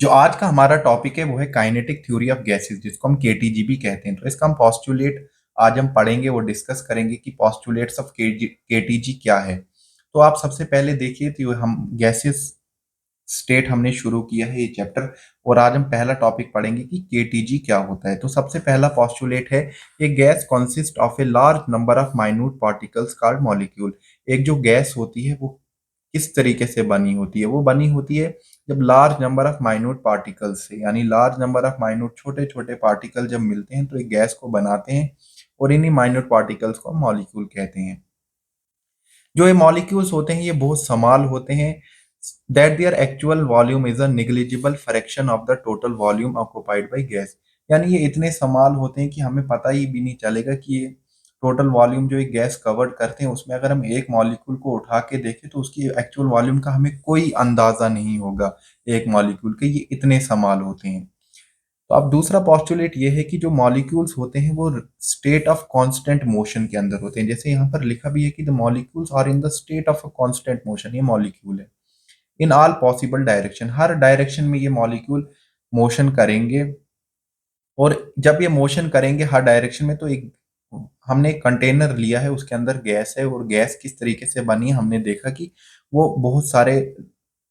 जो आज का हमारा टॉपिक है वो है काइनेटिक थ्योरी ऑफ गैसेस, जिसको हम केटीजी भी कहते हैं। तो इसका हम पॉस्टुलेट आज हम पढ़ेंगे, वो डिस्कस करेंगे कि पॉस्टुलेट्स ऑफ केटीजी क्या है। तो आप सबसे पहले देखिए, तो हम गैसेस स्टेट हमने शुरू किया है ये चैप्टर, और आज हम पहला टॉपिक पढ़ेंगे कि केटीजी क्या होता है। तो सबसे पहला पॉस्टुलेट है, ये gas consist of a large number of minute particles called molecule. एक जो गैस होती है वो किस तरीके से बनी होती है? वो बनी होती है जब large number of minute particles से, यानी लार्ज नंबर ऑफ माइन्यूट छोटे छोटे पार्टिकल जब मिलते हैं तो एक गैस को बनाते हैं, और इन्हीं माइन्यूट पार्टिकल्स को हम मॉलिक्यूल कहते हैं। जो ये मॉलिक्यूल्स होते हैं ये बहुत स्मॉल होते हैं, that their actual volume is a negligible fraction of the total volume occupied by gas. यानी ये इतने स्मॉल होते हैं कि हमें पता ही भी नहीं चलेगा कि ये टोटल वॉल्यूम जो एक गैस कवर्ड करते हैं उसमें अगर हम एक मॉलिक्यूल को उठा के देखें तो उसकी एक्चुअल वॉल्यूम का हमें कोई अंदाजा नहीं होगा एक मॉलिक्यूल के, ये इतने स्मॉल होते हैं। तो अब दूसरा पॉस्टुलेट ये है कि जो मॉलिक्यूल्स होते हैं वो स्टेट ऑफ कांस्टेंट मोशन के अंदर होते हैं। जैसे यहाँ पर लिखा भी है कि the molecules are in the state of constant motion, ये मॉलिक्यूल है इन ऑल पॉसिबल डायरेक्शन, हर डायरेक्शन में ये मॉलिक्यूल मोशन करेंगे। और जब ये मोशन करेंगे हर डायरेक्शन में, तो एक हमने एक कंटेनर लिया है, उसके अंदर गैस है, और गैस किस तरीके से बनी है हमने देखा कि वो बहुत सारे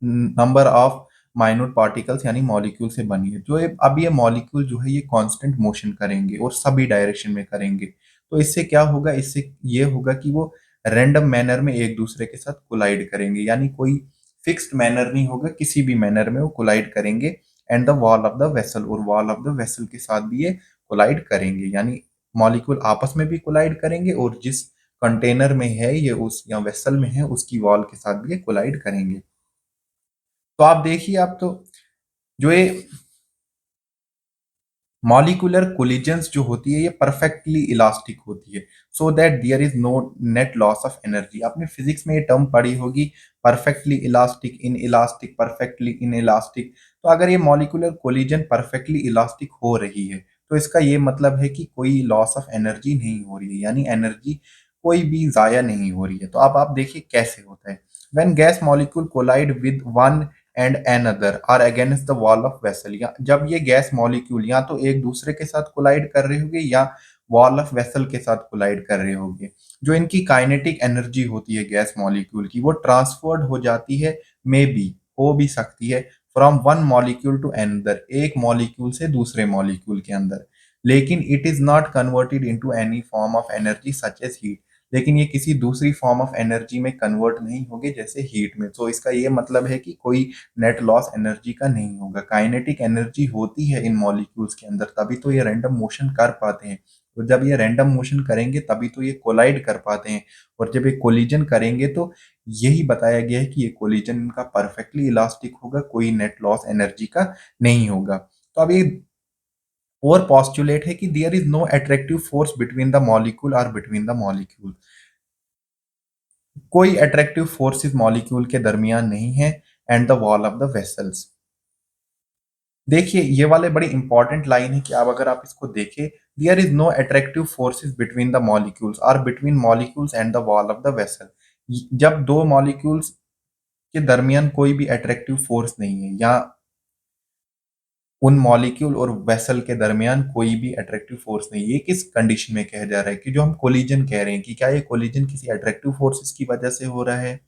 नंबर ऑफ माइन्यूट पार्टिकल्स यानी मॉलिक्यूल से बनी है। अब ये मॉलिक्यूल जो है ये कांस्टेंट मोशन करेंगे और सभी डायरेक्शन में करेंगे। तो इससे क्या होगा? इससे ये होगा कि वो रैंडम मैनर में एक दूसरे के साथ कोलाइड करेंगे, यानी कोई फिक्स्ड मैनर नहीं होगा, किसी भी मैनर में वो कोलाइड करेंगे। And the wall of the vessel, और वॉल ऑफ द वेसल के साथ भी ये कोलाइड करेंगे, यानी मॉलिक्यूल आपस में भी कोलाइड करेंगे, और जिस कंटेनर में है ये उस या वेसल में है उसकी वॉल के साथ भी ये कोलाइड करेंगे। तो आप देखिए, आप तो जो ये मॉलिक्यूलर कोलिजन्स जो होती है ये परफेक्टली इलास्टिक होती है, so that there is no net loss of energy. आपने फिजिक्स में ये टर्म पढ़ी होगी, perfectly elastic, inelastic, perfectly inelastic. तो अगर ये मॉलिक्यूलर कोलिजन परफेक्टली इलास्टिक हो रही है तो इसका ये मतलब है कि कोई लॉस ऑफ एनर्जी नहीं हो रही है, यानी एनर्जी कोई भी जाया नहीं हो रही है। तो अब आप देखिए कैसे होता है। When gas molecule collide with one and another or against the wall of vessel, या जब ये गैस मॉलिक्यूल या तो एक दूसरे के साथ कोलाइड कर रहे होंगे या वॉल ऑफ वेसल के साथ कोलाइड कर रहे होंगे, जो इनकी काइनेटिक एनर्जी होती है गैस मॉलिक्यूल की वो ट्रांसफर्ड हो जाती है, मे बी हो भी सकती है, from one molecule to another, एक मॉलिक्यूल से दूसरे मॉलिक्यूल के अंदर। लेकिन it is not converted into any form of energy such as heat, लेकिन ये किसी दूसरी फॉर्म ऑफ एनर्जी में कन्वर्ट नहीं होगे जैसे हीट में। तो इसका ये मतलब है कि कोई नेट लॉस एनर्जी का नहीं होगा। काइनेटिक एनर्जी होती है इन मॉलिक्यूल्स के अंदर, तभी तो ये रैंडम मोशन कर पाते हैं। तो जब ये रैंडम मोशन करेंगे तभी तो ये कोलाइड कर पाते हैं, और जब ये कोलिजन करेंगे तो यही बताया गया है कि ये कोलिजन इनका परफेक्टली इलास्टिक होगा, कोई नेट लॉस एनर्जी का नहीं होगा। तो अब ये और पॉस्टुलेट है कि there is no attractive force between the molecule और बिटवीन द मॉलिक्यूल, कोई अट्रैक्टिव फोर्स इस मॉलिक्यूल के दरमियान नहीं है and the wall of the vessels. देखिए ये वाले बड़ी इंपॉर्टेंट लाइन है कि अब अगर आप इसको देखें, there is no attractive forces between the molecules और between molecules and the wall of the vessel. जब दो मॉलिक्यूल्स के दरमियान कोई भी अट्रैक्टिव फोर्स नहीं है, या उन मॉलिक्यूल और वेसल के दरमियान कोई भी अट्रैक्टिव फोर्स नहीं है, ये किस कंडीशन में कहा जा रहा है? कि जो हम कोलिजन कह रहे हैं कि क्या ये कोलिजन किसी अट्रैक्टिव फोर्सेस की वजह से हो रहा है?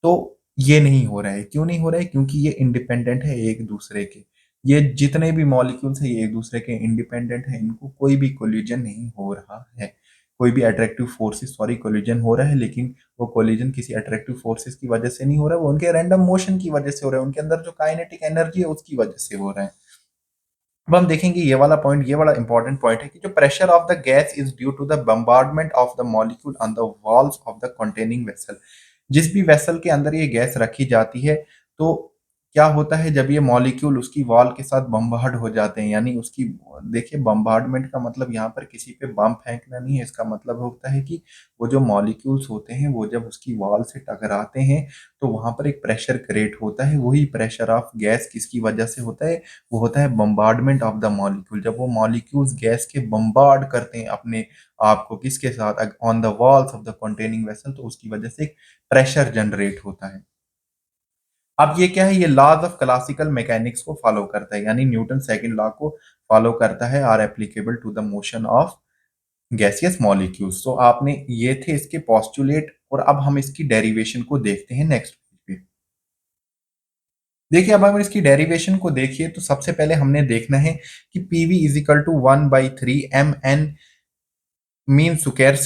तो ये नहीं हो रहा है। क्यों नहीं हो रहा है? क्योंकि ये इंडिपेंडेंट है एक दूसरे के। ये जितने भी मॉलिक्यूल्स हैं ये एक दूसरे के इंडिपेंडेंट है, इनको कोई भी कोलिजन नहीं हो रहा है। कोई भी अट्रैक्टिव फोर्सेस, सॉरी, कोलिजन हो रहा है, लेकिन वो कोलिजन किसी अट्रैक्टिव फोर्सेस की वजह से नहीं हो रहा है, वो उनके रैंडम मोशन की वजह से हो रहा है, उनके अंदर जो काइनेटिक एनर्जी है उसकी वजह से हो रहा है। अब हम देखेंगे ये वाला पॉइंट, ये बड़ा इंपॉर्टेंट पॉइंट है कि जो pressure of the gas is due to the bombardment of the molecule on the walls of the containing vessel. जिस भी वेसल के अंदर ये गैस रखी जाती है, तो क्या होता है जब ये मॉलिक्यूल उसकी वॉल के साथ बम्बार्ड हो जाते हैं, यानी उसकी, देखिए बम्बार्डमेंट का मतलब यहाँ पर किसी पे बम फेंकना नहीं है, इसका मतलब होता है कि वो जो मॉलिक्यूल्स होते हैं वो जब उसकी वॉल से टकराते हैं तो वहां पर एक प्रेशर क्रिएट होता है। वही प्रेशर ऑफ गैस किसकी वजह से होता है? वो होता है बम्बार्डमेंट ऑफ द मॉलिक्यूल। जब वो मॉलिक्यूल्स गैस के बम्बार्ड करते हैं अपने आप को किसके साथ? On the walls of the containing vessel, तो उसकी वजह से एक प्रेशर जनरेट होता है। अब ये क्या है, ये लॉज ऑफ क्लासिकल मैकेनिक्स को फॉलो करता है, यानी न्यूटन सेकंड लॉ को फॉलो करता है, are applicable to the motion of gaseous molecules. तो आपने ये थे इसके पोस्टुलेट, और अब हम इसकी डेरिवेशन को देखते हैं नेक्स्ट पेज पे। देखिए अब हम इसकी डेरिवेशन को देखिए तो सबसे पहले हमने देखना है कि PV is equal to 1/3 mn mean square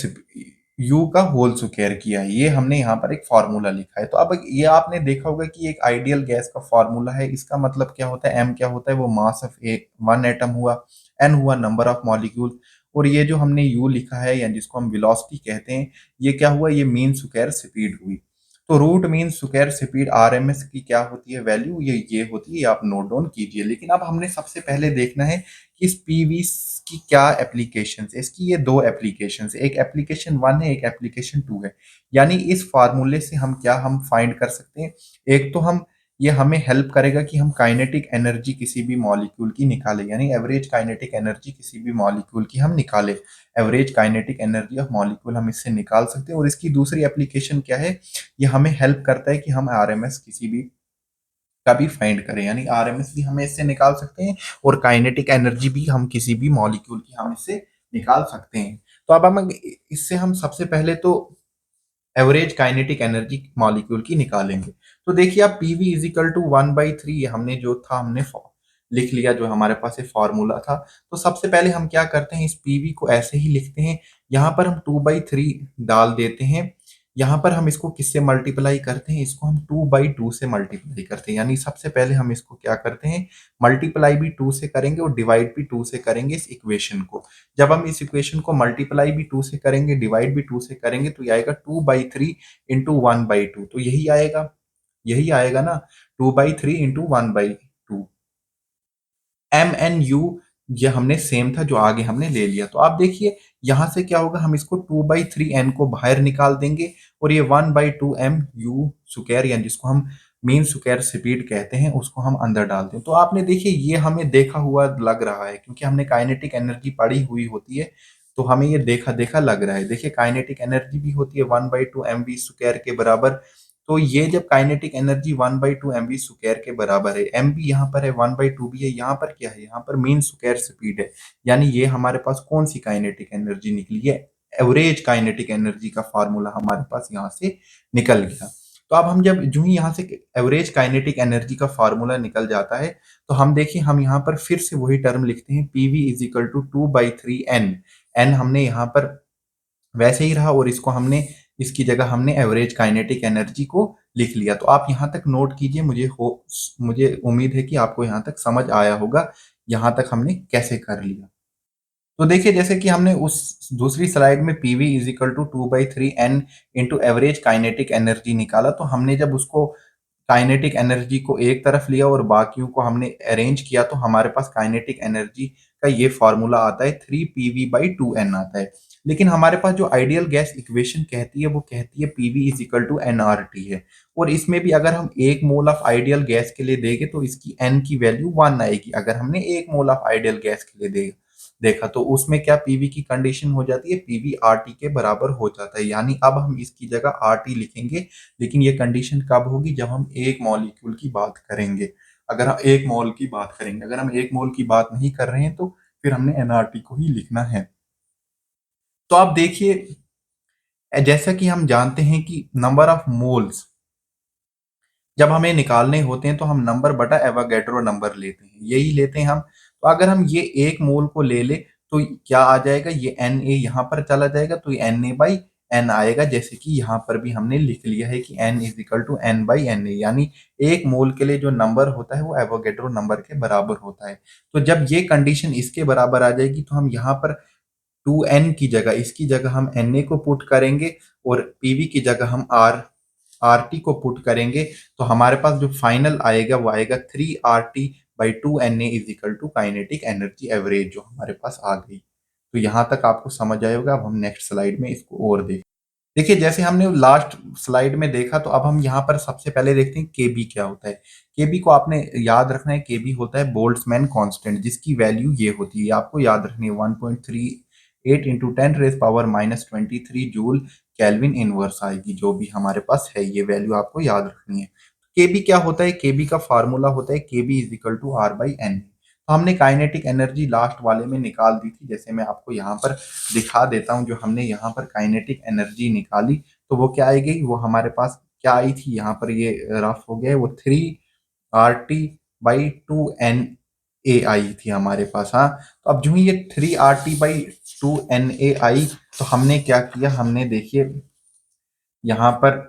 U का होल स्क्वायर किया है, ये हमने यहाँ पर एक फॉर्मूला लिखा है। तो अब ये आपने देखा होगा कि एक आइडियल गैस का फॉर्मूला है, इसका मतलब क्या होता है, एम क्या होता है, वो मास ऑफ एक वन एटम हुआ, एन हुआ नंबर ऑफ मॉलिक्यूल, और ये जो हमने यू लिखा है या जिसको हम वेलोसिटी कहते हैं, ये क्या हुआ, ये मीन स्क्वायर स्पीड हुई। तो root mean square speed RMS की क्या होती है वैल्यू, ये होती है, आप नोट डाउन कीजिए। लेकिन अब हमने सबसे पहले देखना है कि इस पीवी की क्या एप्लीकेशन है। इसकी ये दो एप्लीकेशन है, एक एप्लीकेशन 1 है, एक एप्लीकेशन 2 है। यानी इस फार्मूले से हम क्या हम फाइंड कर सकते हैं, एक तो हम ये हमें हेल्प करेगा कि हम काइनेटिक एनर्जी किसी भी मॉलिक्यूल की निकालें, यानी एवरेज काइनेटिक एनर्जी किसी भी मॉलिक्यूल की हम निकालें, average kinetic energy of molecule हम इससे निकाल सकते हैं। और इसकी दूसरी एप्लीकेशन क्या है, ये हमें हेल्प करता है कि हम आरएमएस किसी भी का भी फाइंड करें, यानी आरएमएस भी हमें इससे निकाल सकते हैं, और काइनेटिक एनर्जी भी हम किसी भी मॉलिक्यूल की हम इससे निकाल सकते हैं। तो अब हम इससे हम सबसे पहले तो एवरेज काइनेटिक एनर्जी मॉलिक्यूल की निकालेंगे। तो देखिए आप पीवी इज इक्वल टू 1/3, हमने जो था हमने लिख लिया, जो हमारे पास ये फॉर्मूला था। तो सबसे पहले हम क्या करते हैं, इस पीवी को ऐसे ही लिखते हैं, यहाँ पर हम 2/3 डाल देते हैं, यहाँ पर हम इसको किससे मल्टीप्लाई करते हैं, इसको हम 2/2 से मल्टीप्लाई करते हैं। यानी सबसे पहले हम इसको क्या करते हैं, मल्टीप्लाई भी 2 से करेंगे और डिवाइड भी 2 से करेंगे इस इक्वेशन को। जब हम इस इक्वेशन को मल्टीप्लाई भी 2 से करेंगे, डिवाइड भी 2 से करेंगे, तो ये आएगा 2/3 इंटू 1/2, तो यही आएगा ना, 2/3 इंटू 1/2। एम एन यू ये हमने सेम था जो आगे हमने ले लिया। तो आप देखिए यहां से क्या होगा, हम इसको 2/3 n को बाहर निकाल देंगे, और ये 1/2 mu स्क्वायर, यानी जिसको हम मीन स्क्वायर स्पीड कहते हैं, उसको हम अंदर डालते हैं। तो आपने देखिए ये हमें देखा हुआ लग रहा है, क्योंकि हमने काइनेटिक एनर्जी पढ़ी हुई होती है, तो हमें ये देखा देखा लग रहा है। देखिए काइनेटिक एनर्जी भी होती है 1/2 mv स्क्वायर के बराबर। तो ये जब काइनेटिक एनर्जी 1/2 mv स्क्वायर के बराबर है, एम भी यहाँ पर है, 1/2 भी है, यहाँ पर क्या है, यहाँ पर मीन स्क्वायर स्पीड है, यानी ये हमारे पास कौन सी काइनेटिक एनर्जी निकली है, एवरेज काइनेटिक एनर्जी का फॉर्मूला हमारे पास यहाँ से निकल गया। तो अब हम जब जो ही यहाँ से एवरेज काइनेटिक एनर्जी का फॉर्मूला निकल जाता है, तो हम देखिए हम यहाँ पर फिर से वही टर्म लिखते हैं, PV is equal to 2/3 n। N हमने यहाँ पर वैसे ही रहा, और इसको हमने इसकी जगह हमने एवरेज काइनेटिक एनर्जी को लिख लिया। तो आप यहाँ तक नोट कीजिए, मुझे उम्मीद है कि आपको यहाँ तक समझ आया होगा, यहाँ तक हमने कैसे कर लिया। तो देखिए जैसे कि हमने उस दूसरी स्लाइड में PV is equal to 2/3 n into average kinetic energy निकाला, तो हमने जब उसको काइनेटिक एनर्जी को एक तरफ लिया और बाकियों को हमने अरेंज किया, तो हमारे पास काइनेटिक एनर्जी का ये फॉर्मूला आता है 3pv/2n आता है। लेकिन हमारे पास जो आइडियल गैस इक्वेशन कहती है, वो कहती है PV is equal to nRT है, और इसमें भी अगर हम 1 मोल ऑफ आइडियल गैस के लिए देंगे तो इसकी n की वैल्यू 1 आएगी। अगर हमने 1 मोल ऑफ आइडियल गैस के लिए देखा, तो उसमें क्या पीवी की कंडीशन हो जाती है, पीवी आरटी के बराबर हो जाता है, यानी अब हम इसकी जगह आरटी लिखेंगे। लेकिन ये कंडीशन कब होगी, जब हम एक मॉलिक्यूल की बात करेंगे, अगर हम एक मोल की बात करेंगे, अगर हम 1 मोल की बात नहीं कर रहे हैं तो फिर हमने एनआरटी को ही लिखना है। तो आप देखिए जैसा कि हम जानते हैं कि नंबर ऑफ मोल्स जब हमें निकालने होते हैं, तो हम नंबर बटा एवोगैड्रो नंबर लेते हैं, यही लेते हैं हम। तो अगर हम ये 1 मोल को ले ले, तो क्या आ जाएगा, ये एन ए यहाँ पर चला जाएगा, तो एन ए बाई एन आएगा, जैसे कि यहाँ पर भी हमने लिख लिया है कि N is equal to N by N A, यानी 1 मोल के लिए जो नंबर होता है वो एवोगैड्रो नंबर के बराबर होता है। तो जब ये कंडीशन इसके बराबर आ जाएगी, तो हम यहाँ पर 2n की जगह, इसकी जगह हम Na को पुट करेंगे, और पीवी की जगह हम आरटी को पुट करेंगे, तो हमारे पास जो फाइनल आएगा वो आएगा 3RT/2Na is equal to kinetic energy average, जो हमारे पास आ गई। तो यहाँ तक आपको समझ आया होगा। अब हम नेक्स्ट स्लाइड में इसको और देखिए जैसे हमने लास्ट स्लाइड में देखा, तो अब हम यहाँ पर सबसे पहले देखते हैं केबी क्या होता है। केबी को आपने याद रखना है, केबी होता है बोल्ट्जमैन कांस्टेंट, जिसकी वैल्यू ये होती है, आपको याद रखनी है, 1.38 इंटू 10⁻⁻23 जूल कैल्विन इनवर्स आएगी, जो भी हमारे पास है ये वैल्यू आपको याद रखनी है। केबी क्या होता है? केबी का फार्मूला होता है KB is equal to R by N. तो हमने काइनेटिक एनर्जी लास्ट वाले में निकाल दी थी, जैसे मैं आपको यहाँ पर दिखा देता हूँ। जो हमने यहाँ पर काइनेटिक एनर्जी निकाली तो वो क्या आएगी, वो हमारे पास क्या आई थी, यहाँ पर ये रफ हो गया है, वो 3 RT/2 NA आई थी हमारे पास। हाँ, तो अब जो ही ये 3 RT/2 NA आई, तो हमने क्या किया, हमने देखिए यहाँ पर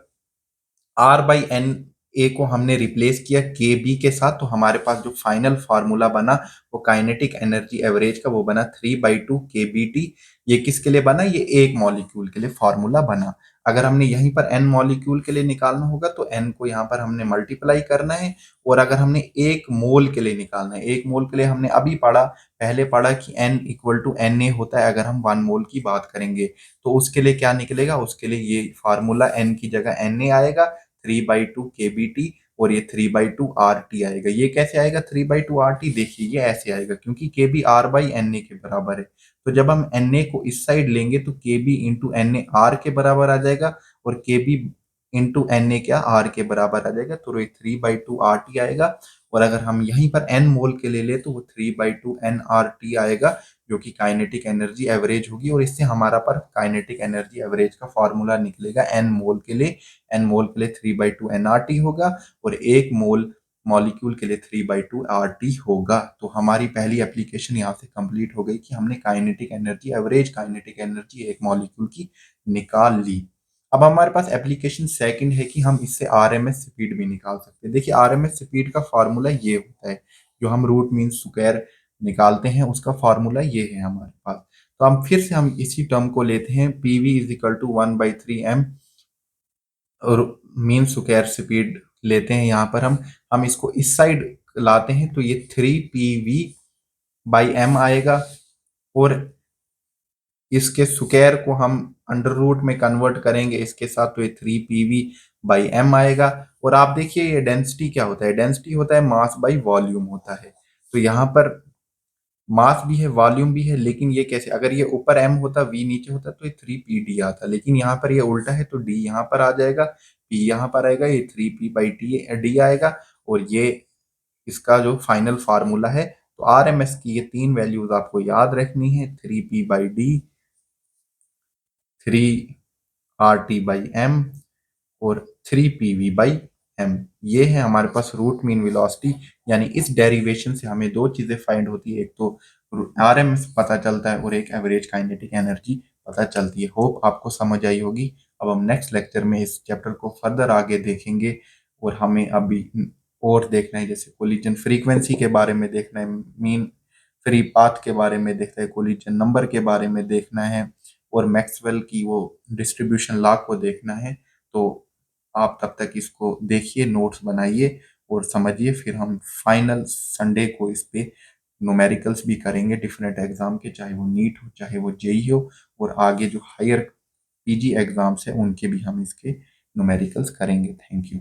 आर बाई एन ए को हमने रिप्लेस किया के बी के साथ। तो हमारे पास जो फाइनल फार्मूला बना वो काइनेटिक एनर्जी एवरेज का, वो बना 3/2 KBT। ये किसके लिए बना? ये एक मॉलिक्यूल के लिए फार्मूला बना। अगर हमने यहीं पर एन मॉलिक्यूल के लिए निकालना होगा तो एन को यहाँ पर हमने मल्टीप्लाई करना है। और अगर हमने एक मोल के लिए निकालना है, एक मोल के लिए हमने अभी पढ़ा, पहले पढ़ा कि N equal to N A होता है अगर हम 1 मोल की बात करेंगे। तो उसके लिए क्या निकलेगा, उसके लिए ये फार्मूला एन की जगह एन ए आएगा, 3/2 KBT, और ये 3/2 RT आएगा। ये कैसे आएगा 3/2 RT? देखिए ये ऐसे आएगा क्योंकि केबी आर बाई एन ए के बराबर है। तो जब हम एन ए को इस साइड लेंगे तो केबी इंटू एन ए आर के बराबर आ जाएगा, और केबी इंटू एन ए क्या, आर के बराबर आ जाएगा। तो ये 3/2 RT आएगा। और अगर हम यहीं पर एन मोल के ले ले तो वो 3/2 NRT आएगा, जो कि काइनेटिक एनर्जी एवरेज होगी। और इससे हमारा पर काइनेटिक एनर्जी एवरेज का फॉर्मूला निकलेगा एन मोल के लिए। एन मोल के लिए 3/2 NRT होगा, और एक मोल मॉलिक्यूल के लिए 3/2 RT होगा। तो हमारी पहली एप्लीकेशन यहाँ से कंप्लीट हो गई कि हमने kinetic energy, average kinetic energy एक मॉलिक्यूल की निकाल ली। अब हमारे पास एप्लीकेशन सेकंड है कि हम इससे आरएमएस स्पीड भी निकाल सकते हैं। देखिए आरएमएस स्पीड का फार्मूला ये होता है, जो हम रूट मीन स्क्वायर निकालते हैं उसका फार्मूला ये है हमारे पास। तो हम इसी टर्म को लेते हैं, PV is equal to 1/3m, और मीन स्क्वायर स्पीड लेते हैं यहाँ पर हम इसको इस साइड लाते हैं तो ये 3 PV/m आएगा। और इसके स्क्वायर को हम अंडर रूट में कन्वर्ट करेंगे इसके साथ, तो ये 3 PV/m आएगा। और आप देखिए ये डेंसिटी क्या होता है, डेंसिटी होता है मास बाई वॉल्यूम होता है। तो यहाँ पर मास भी है, वॉल्यूम भी है, लेकिन ये कैसे, अगर ये ऊपर m होता, v नीचे होता, तो ये 3 PD आता, लेकिन यहाँ पर ये उल्टा है तो d यहाँ पर आ जाएगा, p यहाँ पर आएगा, ये 3P/D आएगा। और ये इसका जो फाइनल फार्मूला है। तो आर एम एस की ये तीन वैल्यूज आपको याद रखनी है, 3P/D, 3 RT/m, और 3 PV/m। ये है हमारे पास रूट मीन वेलोसिटी। यानी इस डेरिवेशन से हमें दो चीजें फाइंड होती है, एक तो आरएमएस पता चलता है और एक एवरेज काइनेटिक एनर्जी पता चलती है। होप आपको समझ आई होगी। अब हम नेक्स्ट लेक्चर में इस चैप्टर को फर्दर आगे देखेंगे, और हमें अभी और देखना है, जैसे कोलिजन फ्रीक्वेंसी के बारे में देखना है, मीन फ्री पाथ के बारे में देखना है, कोलिजन नंबर के बारे में देखना है, और मैक्सवेल की वो डिस्ट्रीब्यूशन लॉ को देखना है। तो आप तब तक इसको देखिए, नोट्स बनाइए और समझिए। फिर हम फाइनल संडे को इस पे न्यूमेरिकल्स भी करेंगे डिफरेंट एग्जाम के, चाहे वो नीट हो चाहे वो जेई हो, और आगे जो हायर पीजी एग्जाम्स है उनके भी हम इसके न्यूमेरिकल्स करेंगे। Thank you.